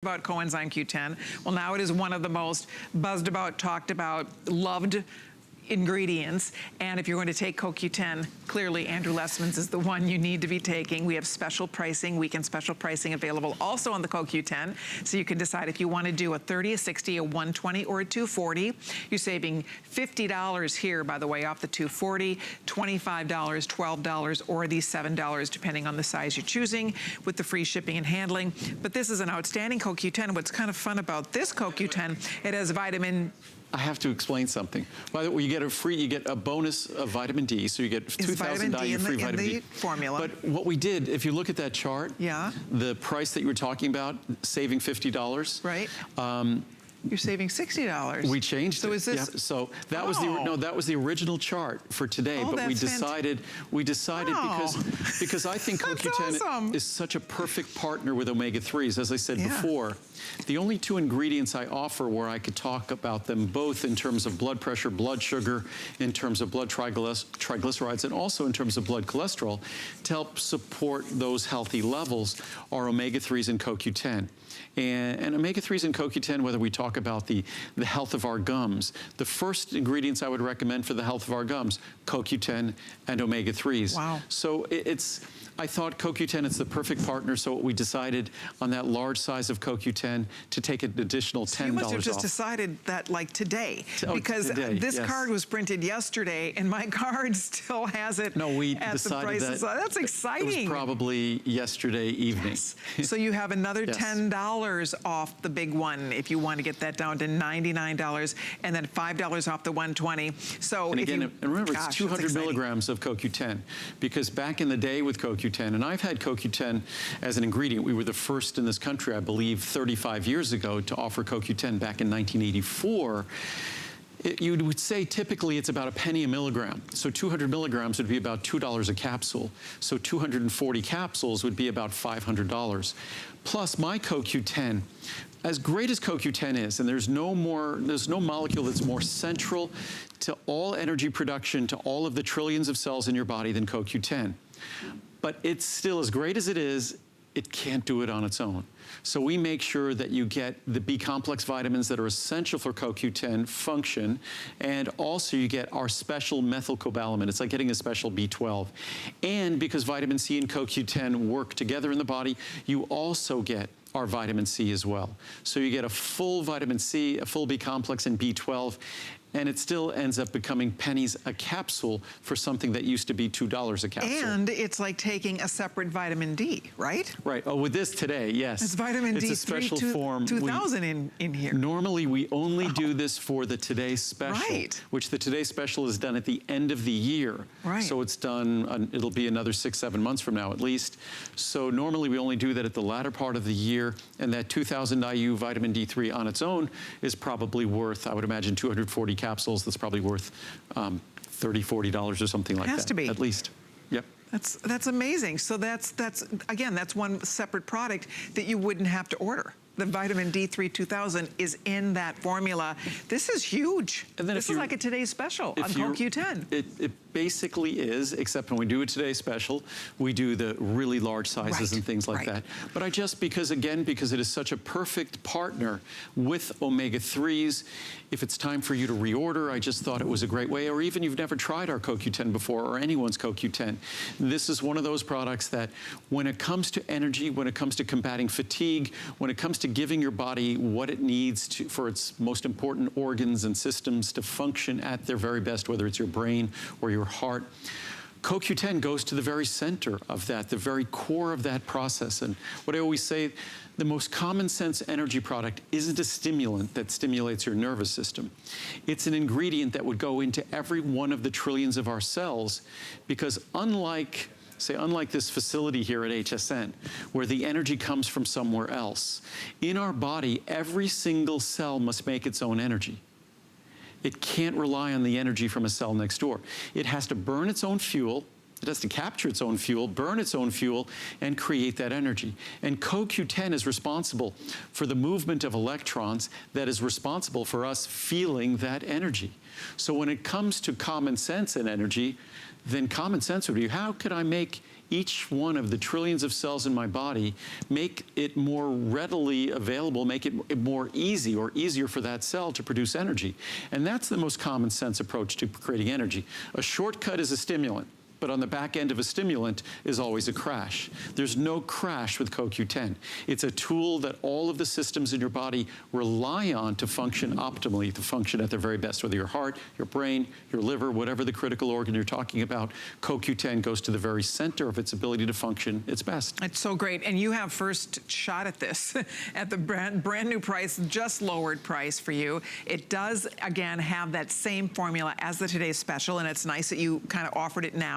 About Coenzyme Q10. Well, now it is one of the most buzzed about, talked about, loved ingredients. And if you're going to take CoQ10, clearly Andrew Lessmans is the one you need to be taking. We have special pricing, weekend special pricing available also on the CoQ10. So you can decide if you want to do a 30, a 60, a 120, or a 240. You're saving $50 here, by the way, off the 240, $25, $12, or these $7, depending on the size you're choosing, with the free shipping and handling. But this is an outstanding CoQ10. What's kind of fun about this CoQ10, it has vitamin. I have to explain something. By the way, you get a bonus of vitamin D, so you get 2,000 IU free vitamin D formula. But what we did, if you look at that chart, yeah, the price that you were talking about, saving $50, right? You're saving $60. We changed so it. Is this? Yeah, so that was that was the original chart for today. But we decided because I think CoQ10 is such a perfect partner with omega-3s. As I said before, the only two ingredients I offer where I could talk about them both in terms of blood pressure, blood sugar, in terms of blood triglycerides, and also in terms of blood cholesterol to help support those healthy levels are omega-3s and CoQ10. And omega-3s and CoQ10, whether we talk about the health of our gums, the first ingredients I would recommend for the health of our gums, CoQ10 and omega-3s. Wow. So I thought CoQ10 is the perfect partner, so we decided on that large size of CoQ10 to take an additional $10 off. You must have just decided that like today, because this card was printed yesterday and my card still has it. No, we at decided the prices. That's exciting. It was probably yesterday evening. Yes. So you have another $10 off the big one if you want to get that down to $99, and then $5 off the 120. So and again, and remember, it's 200 milligrams of CoQ10, because back in the day with CoQ10, and I've had CoQ10 as an ingredient. We were the first in this country, I believe, 35 years ago to offer CoQ10 back in 1984. You would say typically it's about a penny a milligram. So 200 milligrams would be about $2 a capsule. So 240 capsules would be about $500. Plus my CoQ10, as great as CoQ10 is, and there's no molecule that's more central to all energy production, to all of the trillions of cells in your body than CoQ10. But it's still, as great as it is, it can't do it on its own. So we make sure that you get the B-complex vitamins that are essential for CoQ10 function, and also you get our special methylcobalamin. It's like getting a special B12. And because vitamin C and CoQ10 work together in the body, you also get our vitamin C as well. So you get a full vitamin C, a full B-complex, and B12, and it still ends up becoming pennies a capsule for something that used to be $2 a capsule. And it's like taking a separate vitamin D, right? Right. Oh, with this today, yes. It's vitamin D3 a special form. 2000 in here. Normally, we only do this for the Today Special, which the Today Special is done at the end of the year. Right. So it's done, it'll be another 6-7 months from now at least. So normally, we only do that at the latter part of the year, and that 2,000 IU vitamin D3 on its own is probably worth, I would imagine, 240 capsules. That's probably worth $30, $40 or something like that. Has to be. At least. Yep. That's amazing. So that's again, that's one separate product that you wouldn't have to order. The vitamin D3 2000 is in that formula. This is huge. And then this is like a Today's Special on CoQ10. It basically is, except when we do a Today's Special, we do the really large sizes and things like that. But because it is such a perfect partner with omega-3s, if it's time for you to reorder, I just thought it was a great way, or even you've never tried our CoQ10 before, or anyone's CoQ10. This is one of those products that when it comes to energy, when it comes to combating fatigue, when it comes to giving your body what it needs for its most important organs and systems to function at their very best, whether it's your brain or your heart, CoQ10 goes to the very center of that, the very core of that process. And what I always say, the most common sense energy product isn't a stimulant that stimulates your nervous system. It's an ingredient that would go into every one of the trillions of our cells, because unlike this facility here at HSN, where the energy comes from somewhere else, in our body, every single cell must make its own energy. It can't rely on the energy from a cell next door. It has to burn its own fuel. It has to capture its own fuel, burn its own fuel, and create that energy. And CoQ10 is responsible for the movement of electrons that is responsible for us feeling that energy. So when it comes to common sense and energy, then common sense would be, how could I make each one of the trillions of cells in my body, make it more readily available, make it more easy or easier for that cell to produce energy. And that's the most common sense approach to creating energy. A shortcut is a stimulant, but on the back end of a stimulant is always a crash. There's no crash with CoQ10. It's a tool that all of the systems in your body rely on to function optimally, to function at their very best, whether your heart, your brain, your liver, whatever the critical organ you're talking about, CoQ10 goes to the very center of its ability to function its best. It's so great. And you have first shot at this at the brand new price, just lowered price for you. It does, again, have that same formula as the Today's Special, and it's nice that you kind of offered it now.